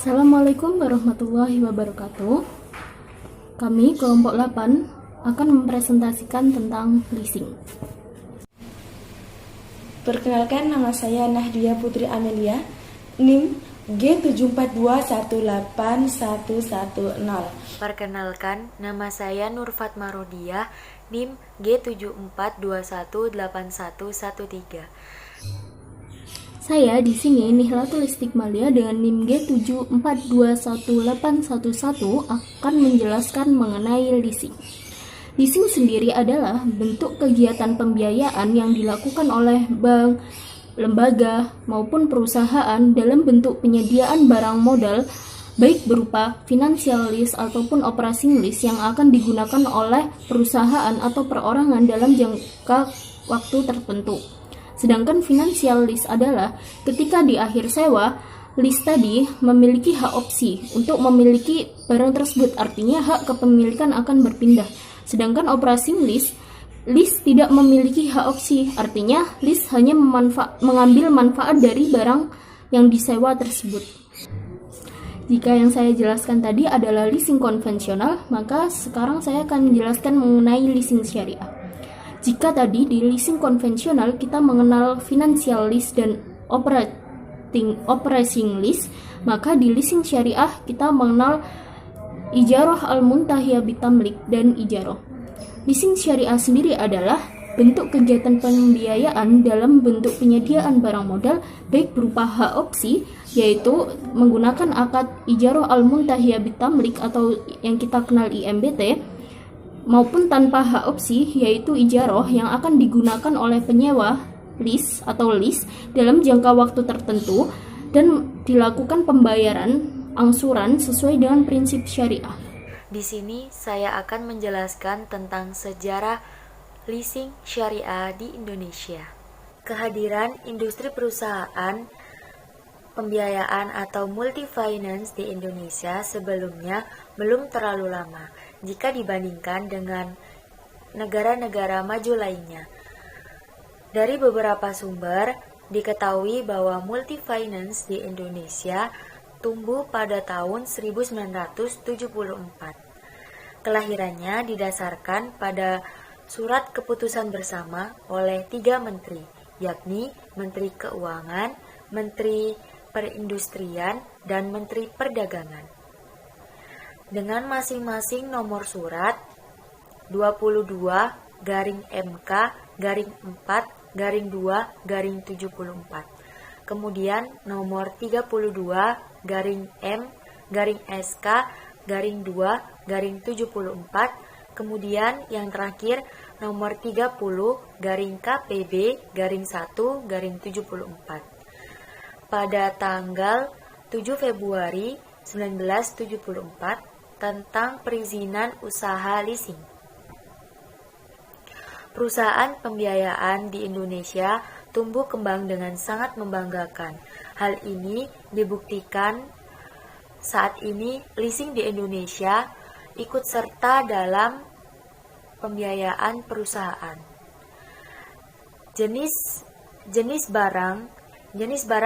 Assalamualaikum warahmatullahi wabarakatuh. Kami kelompok 8 akan mempresentasikan tentang leasing. Perkenalkan, nama saya Nahdia Putri Amelia, NIM G74218110. Perkenalkan, nama saya Nur Fatma Rodiah, NIM G74218113. Saya di sini Nihlatul Istiqmalia dengan NIM G74218111 akan menjelaskan mengenai leasing. Leasing sendiri adalah bentuk kegiatan pembiayaan yang dilakukan oleh bank, lembaga, maupun perusahaan dalam bentuk penyediaan barang modal, baik berupa financial lease ataupun operating lease yang akan digunakan oleh perusahaan atau perorangan dalam jangka waktu tertentu. Sedangkan financial lease adalah ketika di akhir sewa, lease tadi memiliki hak opsi untuk memiliki barang tersebut, artinya hak kepemilikan akan berpindah. Sedangkan operating lease tidak memiliki hak opsi, artinya lease hanya mengambil manfaat dari barang yang disewa tersebut. Jika yang saya jelaskan tadi adalah leasing konvensional, maka sekarang saya akan menjelaskan mengenai leasing syariah. Jika tadi di leasing konvensional kita mengenal financial lease dan operating lease, maka di leasing syariah kita mengenal ijarah al-muntahiyah bitamlik dan ijarah. Leasing syariah sendiri adalah bentuk kegiatan pembiayaan dalam bentuk penyediaan barang modal baik berupa hak opsi, yaitu menggunakan akad ijarah al-muntahiyah bitamlik atau yang kita kenal IMBT, maupun tanpa hak opsi, yaitu ijarah yang akan digunakan oleh penyewa lease atau lease dalam jangka waktu tertentu dan dilakukan pembayaran angsuran sesuai dengan prinsip syariah. Di sini saya akan menjelaskan tentang sejarah leasing syariah di Indonesia. Kehadiran industri perusahaan pembiayaan atau multi-finance di Indonesia sebelumnya belum terlalu lama jika dibandingkan dengan negara-negara maju lainnya. Dari beberapa sumber, diketahui bahwa multi-finance di Indonesia tumbuh pada tahun 1974. Kelahirannya didasarkan pada surat keputusan bersama oleh 3 menteri, yakni Menteri Keuangan, Menteri Perindustrian, dan Menteri Perdagangan. Dengan masing-masing nomor surat 22-MK-4-2-74. Kemudian nomor 32-M-SK-2-74. Kemudian yang terakhir nomor 30-KPB-1-74. Pada tanggal 7 Februari 1974 tentang perizinan usaha leasing. Perusahaan pembiayaan di Indonesia tumbuh kembang dengan sangat membanggakan. Hal ini dibuktikan saat ini leasing di Indonesia ikut serta dalam pembiayaan perusahaan. Jenis barang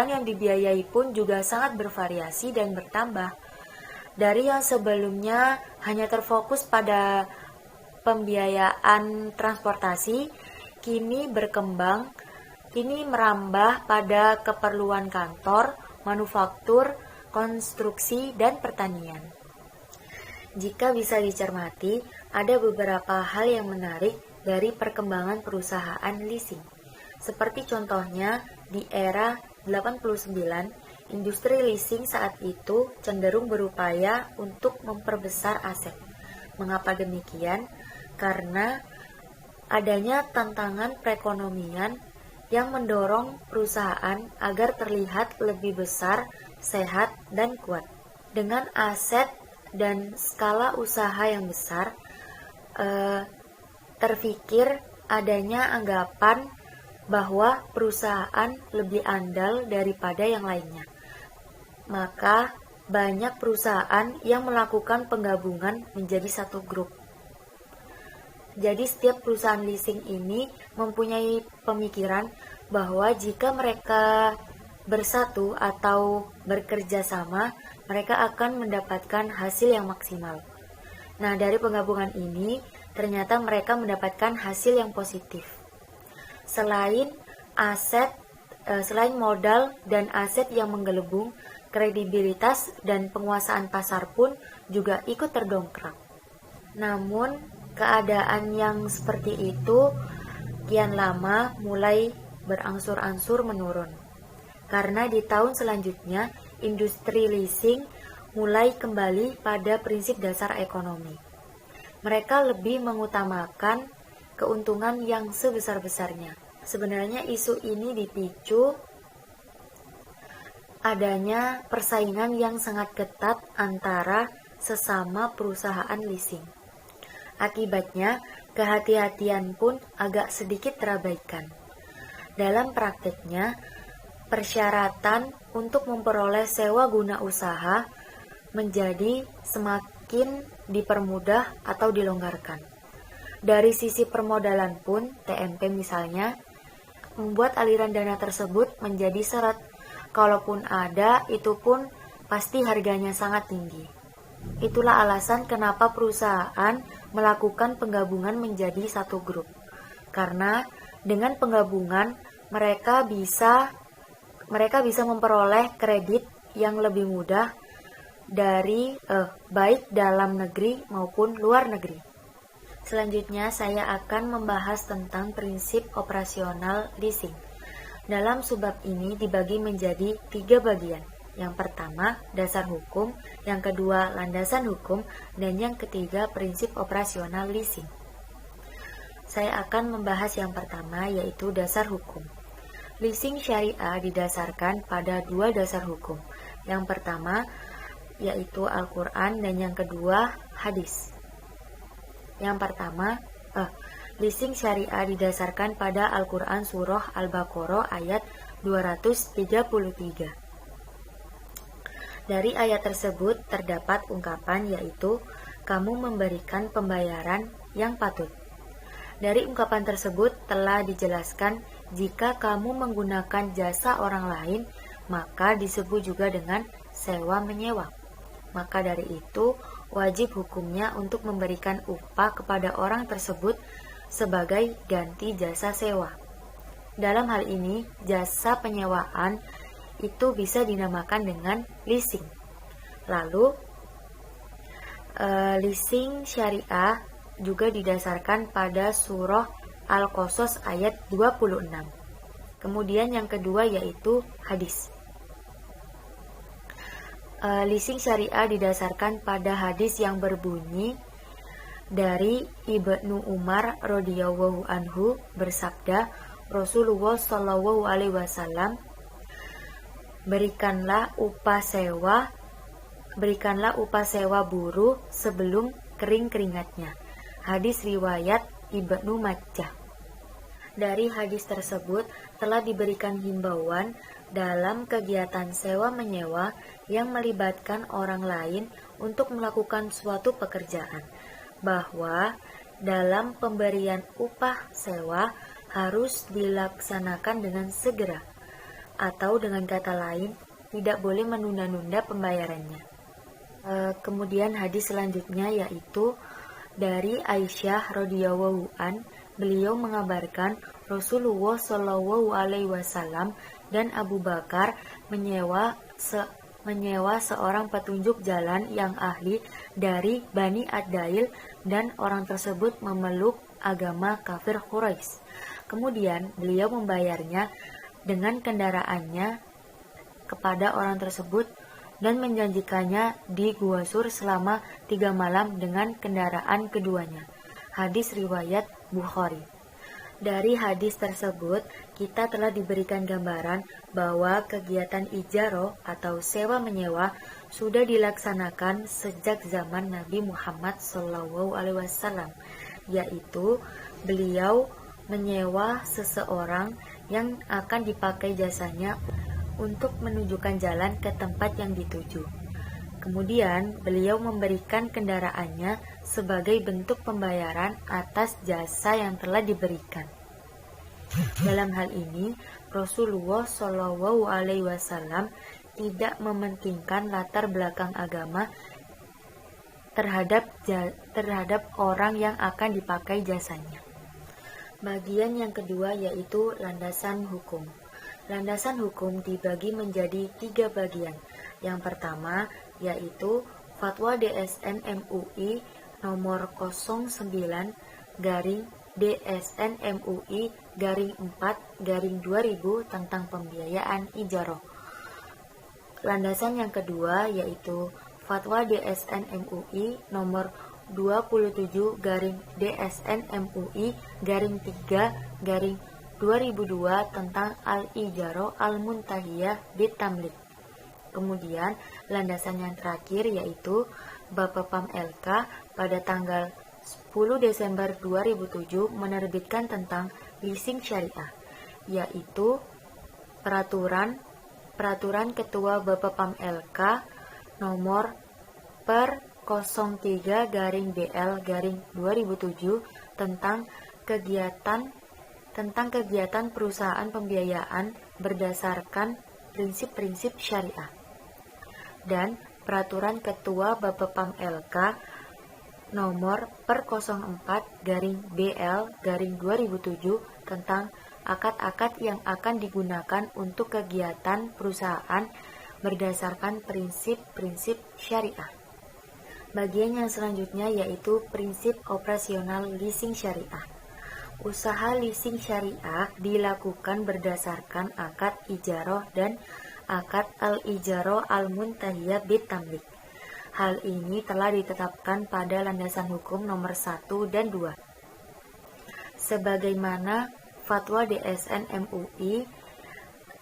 yang dibiayai pun juga sangat bervariasi dan bertambah. Dari yang sebelumnya hanya terfokus pada pembiayaan transportasi, kini merambah pada keperluan kantor, manufaktur, konstruksi, dan pertanian. Jika bisa dicermati, ada beberapa hal yang menarik dari perkembangan perusahaan leasing. Seperti contohnya, di era 89, industri leasing saat itu cenderung berupaya untuk memperbesar aset. Mengapa demikian? Karena adanya tantangan perekonomian yang mendorong perusahaan agar terlihat lebih besar, sehat, dan kuat. Dengan aset dan skala usaha yang besar, terfikir adanya anggapan bahwa perusahaan lebih andal daripada yang lainnya. Maka banyak perusahaan yang melakukan penggabungan menjadi satu grup. Jadi setiap perusahaan leasing ini mempunyai pemikiran bahwa jika mereka bersatu atau bekerja sama, mereka akan mendapatkan hasil yang maksimal. Nah, dari penggabungan ini, ternyata mereka mendapatkan hasil yang positif. Selain modal dan aset yang menggelembung, kredibilitas dan penguasaan pasar pun juga ikut terdongkrak. Namun, keadaan yang seperti itu kian lama mulai berangsur-angsur menurun. Karena di tahun selanjutnya, industri leasing mulai kembali pada prinsip dasar ekonomi. Mereka lebih mengutamakan keuntungan yang sebesar-besarnya. Sebenarnya isu ini dipicu adanya persaingan yang sangat ketat antara sesama perusahaan leasing. Akibatnya, kehati-hatian pun agak sedikit terabaikan. Dalam prakteknya, persyaratan untuk memperoleh sewa guna usaha menjadi semakin dipermudah atau dilonggarkan. Dari sisi permodalan pun, TMP misalnya, membuat aliran dana tersebut menjadi syarat. Kalaupun ada, itu pun pasti harganya sangat tinggi. Itulah alasan kenapa perusahaan melakukan penggabungan menjadi satu grup. Karena dengan penggabungan, mereka bisa memperoleh kredit yang lebih mudah dari baik dalam negeri maupun luar negeri. Selanjutnya saya akan membahas tentang prinsip operasional leasing. Dalam subbab ini dibagi menjadi 3 bagian. Yang pertama, dasar hukum, yang kedua, landasan hukum, dan yang ketiga, prinsip operasional leasing. Saya akan membahas yang pertama, yaitu dasar hukum. Leasing syariah didasarkan pada 2 dasar hukum. Yang pertama yaitu Al-Quran dan yang kedua hadis. Yang pertama, leasing syariah didasarkan pada Al-Quran surah Al-Baqarah ayat 233. Dari ayat tersebut terdapat ungkapan yaitu kamu memberikan pembayaran yang patut. Dari ungkapan tersebut telah dijelaskan jika kamu menggunakan jasa orang lain, maka disebut juga dengan sewa-menyewa. Maka dari itu, wajib hukumnya untuk memberikan upah kepada orang tersebut sebagai ganti jasa sewa. Dalam hal ini, jasa penyewaan itu bisa dinamakan dengan leasing. Lalu, leasing syariah juga didasarkan pada surah Al-Qasas ayat 26. Kemudian yang kedua yaitu hadis. Leasing syariah didasarkan pada hadis yang berbunyi dari Ibnu Umar radhiyallahu anhu bersabda, Rasulullah shallallahu alaihi wasallam, berikanlah upah sewa buruh sebelum kering keringatnya. Hadis riwayat Ibnu Majah. Dari hadis tersebut telah diberikan himbauan dalam kegiatan sewa-menyewa yang melibatkan orang lain untuk melakukan suatu pekerjaan, bahwa dalam pemberian upah sewa harus dilaksanakan dengan segera, atau dengan kata lain, tidak boleh menunda-nunda pembayarannya. Kemudian hadis selanjutnya yaitu dari Aisyah radhiyallahu an, beliau mengabarkan Rasulullah shallallahu alaihi wasallam dan Abu Bakar menyewa seorang petunjuk jalan yang ahli dari Bani Ad-Dail dan orang tersebut memeluk agama kafir Quraisy. Kemudian beliau membayarnya dengan kendaraannya kepada orang tersebut dan menjanjikannya di Gua Sur selama 3 malam dengan kendaraan keduanya. Hadis riwayat Bukhari. Dari hadis tersebut, kita telah diberikan gambaran bahwa kegiatan ijaroh atau sewa-menyewa sudah dilaksanakan sejak zaman Nabi Muhammad SAW, yaitu beliau menyewa seseorang yang akan dipakai jasanya untuk menunjukkan jalan ke tempat yang dituju. Kemudian, beliau memberikan kendaraannya sebagai bentuk pembayaran atas jasa yang telah diberikan. Dalam hal ini, Rasulullah Shallallahu Alaihi Wasallam tidak mementingkan latar belakang agama terhadap orang yang akan dipakai jasanya. Bagian yang kedua yaitu landasan hukum. Landasan hukum dibagi menjadi 3 bagian. Yang pertama yaitu Fatwa DSN MUI nomor 09/DSN MUI /4/2000 tentang pembiayaan ijarah. Landasan yang kedua yaitu Fatwa DSN MUI nomor 27/DSN MUI /3/2002 tentang Al-Ijarah Al-Muntahiyah Bitamlik. Kemudian landasan yang terakhir yaitu Bapepam LK pada tanggal 10 Desember 2007 menerbitkan tentang leasing syariah, yaitu Peraturan Ketua Bapepam LK nomor per 03/BL/2007 tentang kegiatan perusahaan pembiayaan berdasarkan prinsip-prinsip syariah, dan Peraturan Ketua Bapepam LK nomor per 04/BL/2007 tentang akad-akad yang akan digunakan untuk kegiatan perusahaan berdasarkan prinsip-prinsip syariah. Bagian yang selanjutnya yaitu prinsip operasional leasing syariah. Usaha leasing syariah dilakukan berdasarkan akad ijarah dan akad al-ijarah al-muntahiyah bitamlik. Hal ini telah ditetapkan pada landasan hukum nomor 1 dan 2. Sebagaimana Fatwa DSN MUI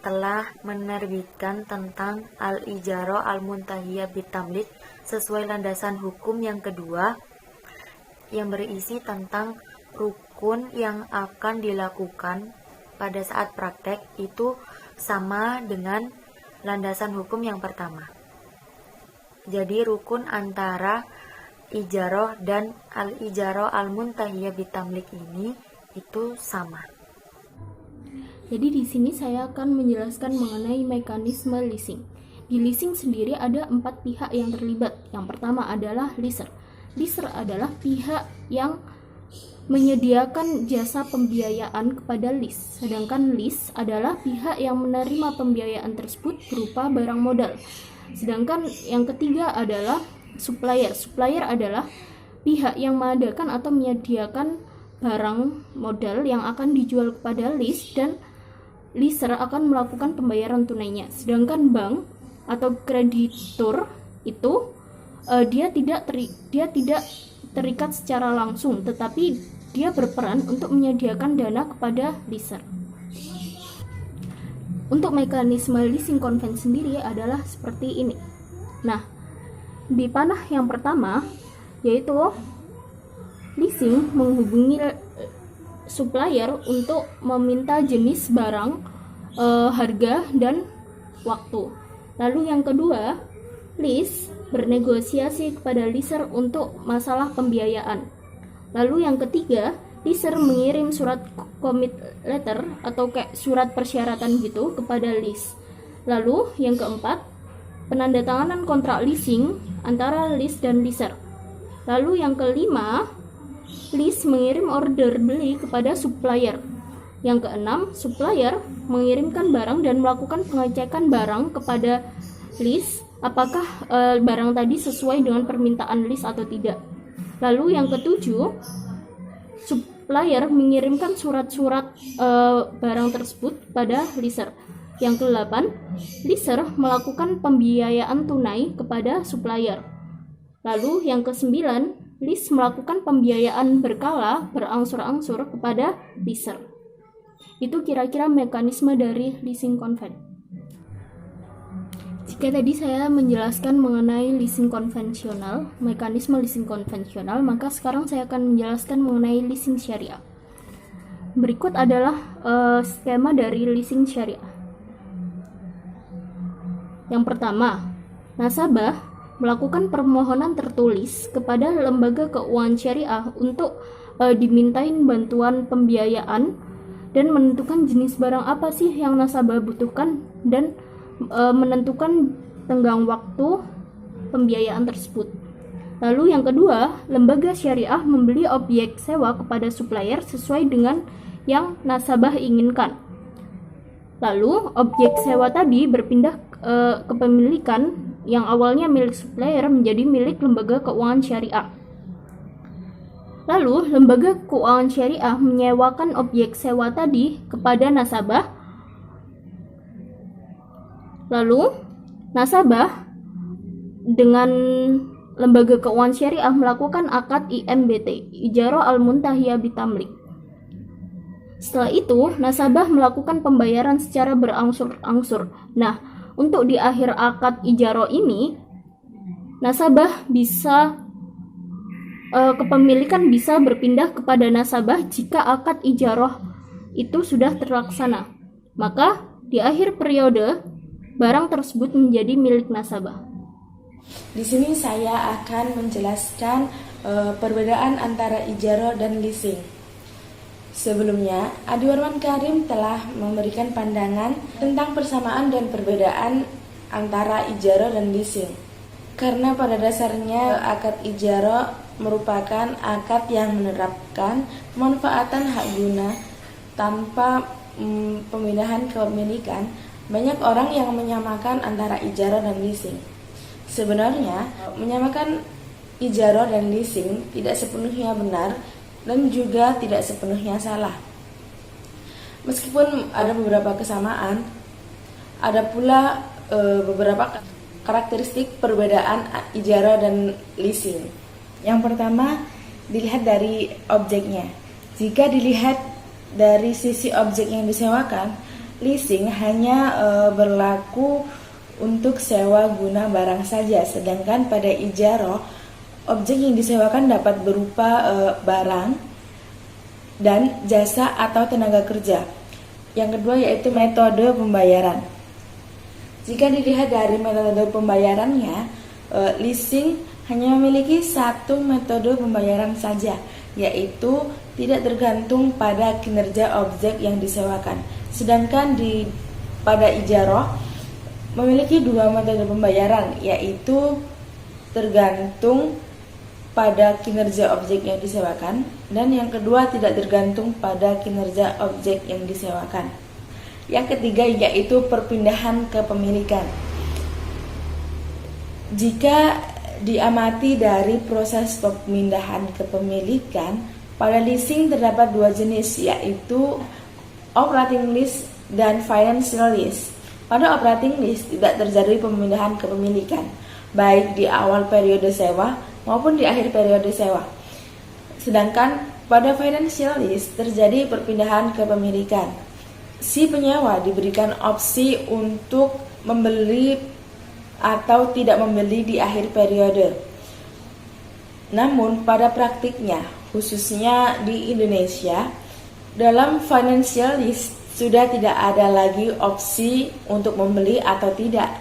telah menerbitkan tentang al-ijarah al-muntahiyah bitamlik sesuai landasan hukum yang kedua yang berisi tentang rukun yang akan dilakukan pada saat praktek itu sama dengan landasan hukum yang pertama. Jadi rukun antara ijarah dan al-ijarah al-muntahiyah bitamlik ini itu sama. Jadi di sini saya akan menjelaskan mengenai mekanisme leasing. Di leasing sendiri ada 4 pihak yang terlibat. Yang pertama adalah leaser. Leaser adalah pihak yang menyediakan jasa pembiayaan kepada lease. Sedangkan lease adalah pihak yang menerima pembiayaan tersebut berupa barang modal. Sedangkan yang ketiga adalah supplier. Supplier adalah pihak yang mengadakan atau menyediakan barang modal yang akan dijual kepada lease dan leaser akan melakukan pembayaran tunainya. Sedangkan bank atau kreditur itu dia tidak terikat secara langsung, tetapi dia berperan untuk menyediakan dana kepada leaser. Untuk mekanisme leasing konven sendiri adalah seperti ini. Nah, di panah yang pertama yaitu leasing menghubungi supplier untuk meminta jenis barang, harga, dan waktu. Lalu yang kedua, lease bernegosiasi kepada leaser untuk masalah pembiayaan. Lalu yang ketiga, leaser mengirim surat commit letter atau kayak surat persyaratan gitu kepada lease. Lalu yang keempat, penandatanganan kontrak leasing antara lease dan leaser. Lalu yang kelima, lease mengirim order beli kepada supplier. Yang keenam, supplier mengirimkan barang dan melakukan pengecekan barang kepada lease apakah barang tadi sesuai dengan permintaan lease atau tidak. Lalu yang ketujuh, supplier mengirimkan surat-surat barang tersebut pada leaser. Yang kedelapan, leaser melakukan pembiayaan tunai kepada supplier. Lalu yang kesembilan, lease melakukan pembiayaan berkala berangsur-angsur kepada leaser. Itu kira-kira mekanisme dari leasing konven. Jika tadi saya menjelaskan mengenai leasing konvensional, mekanisme leasing konvensional, maka sekarang saya akan menjelaskan mengenai leasing syariah. Berikut adalah skema dari leasing syariah. Yang pertama, nasabah melakukan permohonan tertulis kepada lembaga keuangan syariah untuk dimintain bantuan pembiayaan dan menentukan jenis barang apa sih yang nasabah butuhkan dan menentukan tenggang waktu pembiayaan tersebut. Lalu yang kedua, lembaga syariah membeli objek sewa kepada supplier sesuai dengan yang nasabah inginkan. Lalu objek sewa tadi berpindah kepemilikan yang awalnya milik supplier menjadi milik lembaga keuangan syariah. Lalu, lembaga keuangan syariah menyewakan objek sewa tadi kepada nasabah. Lalu, nasabah dengan lembaga keuangan syariah melakukan akad IMBT, Ijarah Al-Muntahiyah Bitamlik. Setelah itu, nasabah melakukan pembayaran secara berangsur-angsur. Nah, untuk di akhir akad ijarah ini, nasabah bisa kepemilikan bisa berpindah kepada nasabah jika akad ijarah itu sudah terlaksana. Maka di akhir periode barang tersebut menjadi milik nasabah. Di sini saya akan menjelaskan perbedaan antara ijarah dan leasing. Sebelumnya, Adi Warman Karim telah memberikan pandangan tentang persamaan dan perbedaan antara ijarah dan leasing. Karena pada dasarnya akad ijarah merupakan akad yang menerapkan pemanfaatan hak guna tanpa pemindahan kepemilikan. Banyak orang yang menyamakan antara ijarah dan leasing. Sebenarnya, menyamakan ijarah dan leasing tidak sepenuhnya benar dan juga tidak sepenuhnya salah. Meskipun ada beberapa kesamaan, ada pula beberapa karakteristik perbedaan ijarah dan leasing. Yang pertama, dilihat dari objeknya. Jika dilihat dari sisi objek yang disewakan, leasing hanya berlaku untuk sewa guna barang saja, sedangkan pada ijarah, objek yang disewakan dapat berupa barang dan jasa atau tenaga kerja. Yang kedua yaitu metode pembayaran. Jika dilihat dari metode pembayarannya, leasing hanya memiliki satu metode pembayaran saja, yaitu tidak tergantung pada kinerja objek yang disewakan. Sedangkan pada ijarah memiliki dua metode pembayaran, yaitu tergantung pada kinerja objek yang disewakan, dan yang kedua tidak tergantung pada kinerja objek yang disewakan. Yang ketiga yaitu perpindahan kepemilikan. Jika diamati dari proses pemindahan kepemilikan, pada leasing terdapat dua jenis, yaitu operating lease dan financial lease. Pada operating lease tidak terjadi pemindahan kepemilikan, baik di awal periode sewa maupun di akhir periode sewa. Sedangkan pada financial lease terjadi perpindahan kepemilikan. Si penyewa diberikan opsi untuk membeli atau tidak membeli di akhir periode. Namun pada praktiknya, khususnya di Indonesia, dalam financial lease sudah tidak ada lagi opsi untuk membeli atau tidak,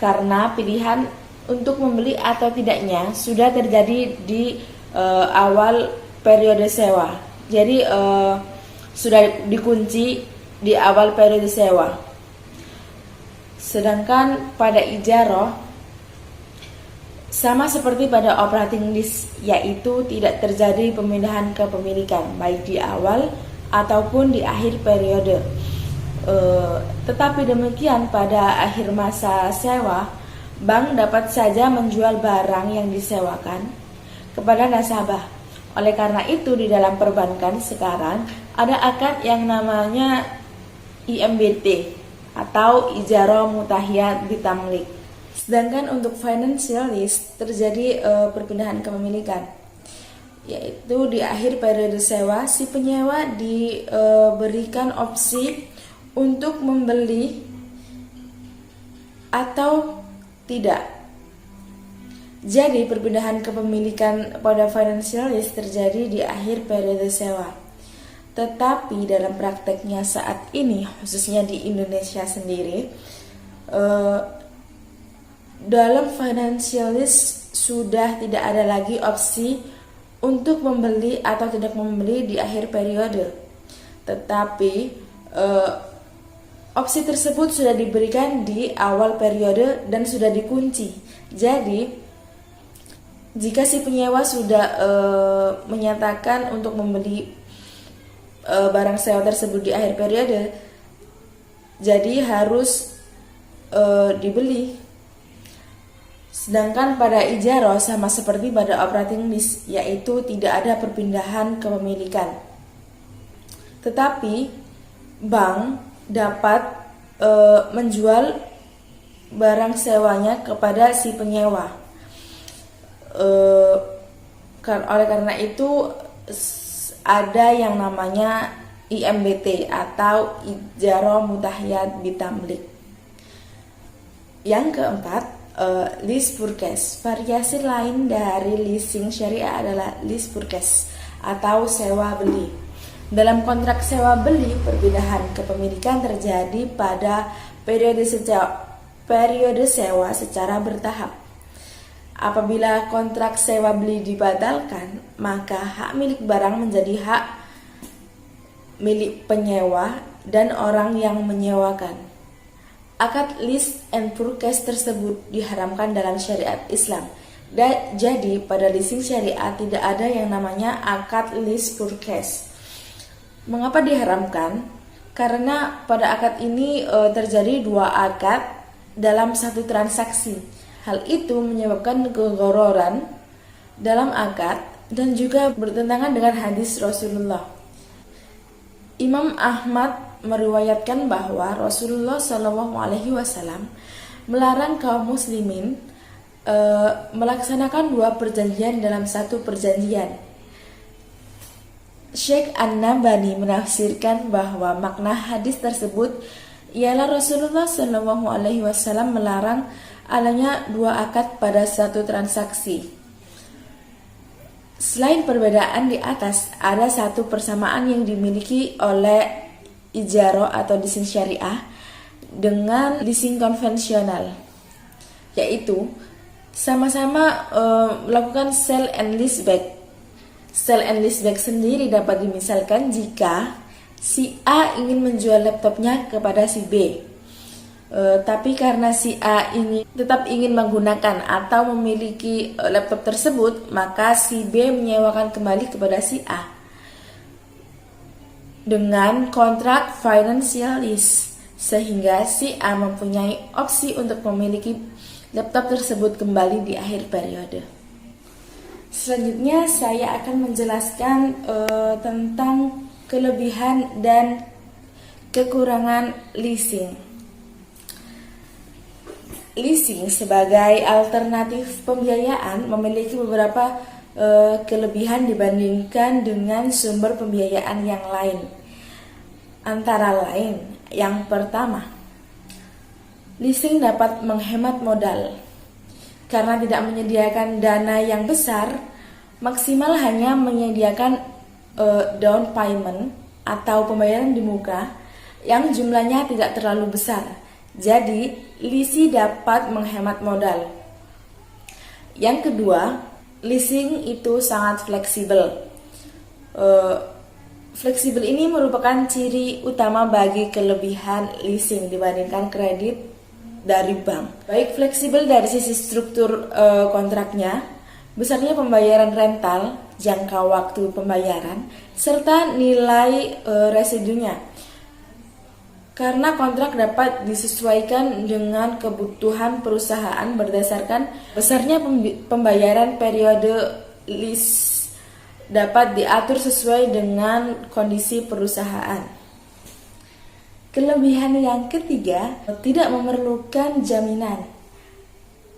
karena pilihan untuk membeli atau tidaknya sudah terjadi di awal periode sewa. Jadi sudah dikunci di awal periode sewa. Sedangkan pada ijarah sama seperti pada operating lease, yaitu tidak terjadi pemindahan kepemilikan baik di awal ataupun di akhir periode. Tetapi demikian pada akhir masa sewa, bank dapat saja menjual barang yang disewakan kepada nasabah. Oleh karena itu di dalam perbankan sekarang ada akad yang namanya IMBT atau Ijarah Mutahiyah Bitamlik. Sedangkan untuk financial lease terjadi perpindahan kepemilikan, yaitu di akhir periode sewa si penyewa diberikan opsi untuk membeli atau tidak. Jadi perpindahan kepemilikan pada financial lease terjadi di akhir periode sewa. Tetapi dalam prakteknya saat ini, khususnya di Indonesia sendiri, dalam financial lease sudah tidak ada lagi opsi untuk membeli atau tidak membeli di akhir periode. tetapi opsi tersebut sudah diberikan di awal periode dan sudah dikunci. Jadi jika si penyewa sudah menyatakan untuk membeli barang sewa tersebut di akhir periode, jadi harus dibeli. Sedangkan pada ijarah sama seperti pada operating lease, yaitu tidak ada perpindahan kepemilikan. Tetapi bank dapat menjual barang sewanya kepada si penyewa. Oleh karena itu ada yang namanya IMBT atau Ijarah Mutahyat Bitamlik. Yang keempat, lease purchase. Variasi lain dari leasing syariah adalah lease purchase atau sewa beli. Dalam kontrak sewa beli, perpindahan kepemilikan terjadi pada periode sewa secara bertahap. Apabila kontrak sewa beli dibatalkan, maka hak milik barang menjadi hak milik penyewa dan orang yang menyewakan. Akad lease and purchase tersebut diharamkan dalam syariat Islam. Jadi pada leasing syariat tidak ada yang namanya akad lease purchase. Mengapa diharamkan? Karena pada akad ini terjadi dua akad dalam satu transaksi. Hal itu menyebabkan kegororan dalam akad dan juga bertentangan dengan hadis Rasulullah. Imam Ahmad meriwayatkan bahwa Rasulullah SAW melarang kaum muslimin melaksanakan dua perjanjian dalam satu perjanjian. Syekh An-Nabani menafsirkan bahwa makna hadis tersebut ialah Rasulullah SAW melarang adanya dua akad pada satu transaksi. Selain perbedaan di atas, ada satu persamaan yang dimiliki oleh ijarah atau leasing syariah dengan leasing konvensional, yaitu sama-sama melakukan sell and lease back. Sell and lease back sendiri dapat dimisalkan jika si A ingin menjual laptopnya kepada si B, tapi karena si A ini tetap ingin menggunakan atau memiliki laptop tersebut, maka si B menyewakan kembali kepada si A dengan kontrak financial lease, sehingga si A mempunyai opsi untuk memiliki laptop tersebut kembali di akhir periode. Selanjutnya saya akan menjelaskan tentang kelebihan dan kekurangan leasing. Leasing sebagai alternatif pembiayaan memiliki beberapa kelebihan dibandingkan dengan sumber pembiayaan yang lain. Antara lain, yang pertama, leasing dapat menghemat modal. Karena tidak menyediakan dana yang besar, maksimal hanya menyediakan down payment atau pembayaran di muka yang jumlahnya tidak terlalu besar. Jadi, leasing dapat menghemat modal. Yang kedua, leasing itu sangat fleksibel. Fleksibel ini merupakan ciri utama bagi kelebihan leasing dibandingkan kredit dari bank. Baik fleksibel dari sisi struktur kontraknya, besarnya pembayaran rental, jangka waktu pembayaran, serta nilai residunya. Karena kontrak dapat disesuaikan dengan kebutuhan perusahaan berdasarkan besarnya pembayaran, periode lease dapat diatur sesuai dengan kondisi perusahaan. Kelebihan yang ketiga, tidak memerlukan jaminan.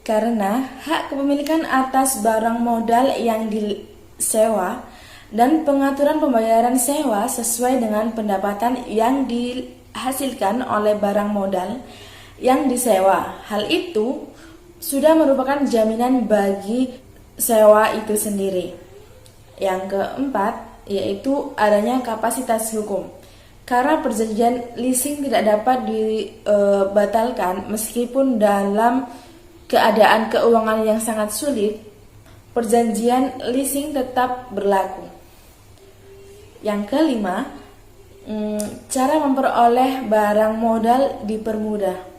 Karena hak kepemilikan atas barang modal yang disewa dan pengaturan pembayaran sewa sesuai dengan pendapatan yang dihasilkan oleh barang modal yang disewa. Hal itu sudah merupakan jaminan bagi sewa itu sendiri. Yang keempat, yaitu adanya kapasitas hukum. Karena perjanjian leasing tidak dapat dibatalkan meskipun dalam keadaan keuangan yang sangat sulit, perjanjian leasing tetap berlaku. Yang kelima, Cara memperoleh barang modal dipermudah.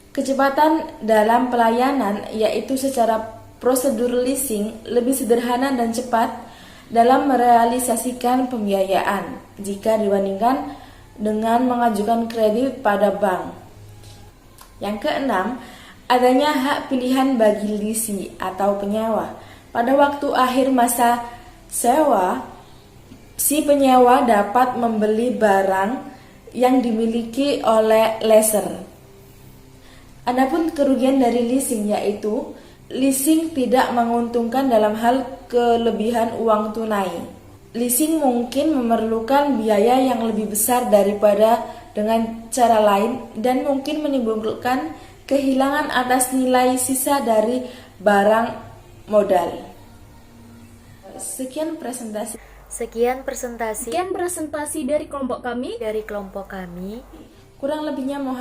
Kecepatan dalam pelayanan, yaitu secara prosedur leasing lebih sederhana dan cepat dalam merealisasikan pembiayaan jika dibandingkan dengan mengajukan kredit pada bank. Yang keenam, adanya hak pilihan bagi lisi atau penyewa. Pada waktu akhir masa sewa, si penyewa dapat membeli barang yang dimiliki oleh lesser. Adapun kerugian dari leasing, yaitu leasing tidak menguntungkan dalam hal kelebihan uang tunai. Leasing mungkin memerlukan biaya yang lebih besar daripada dengan cara lain dan mungkin menimbulkan kehilangan atas nilai sisa dari barang modal. Sekian presentasi dari kelompok kami. Kurang lebihnya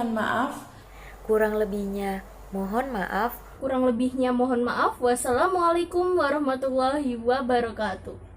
mohon maaf. Wassalamualaikum warahmatullahi wabarakatuh.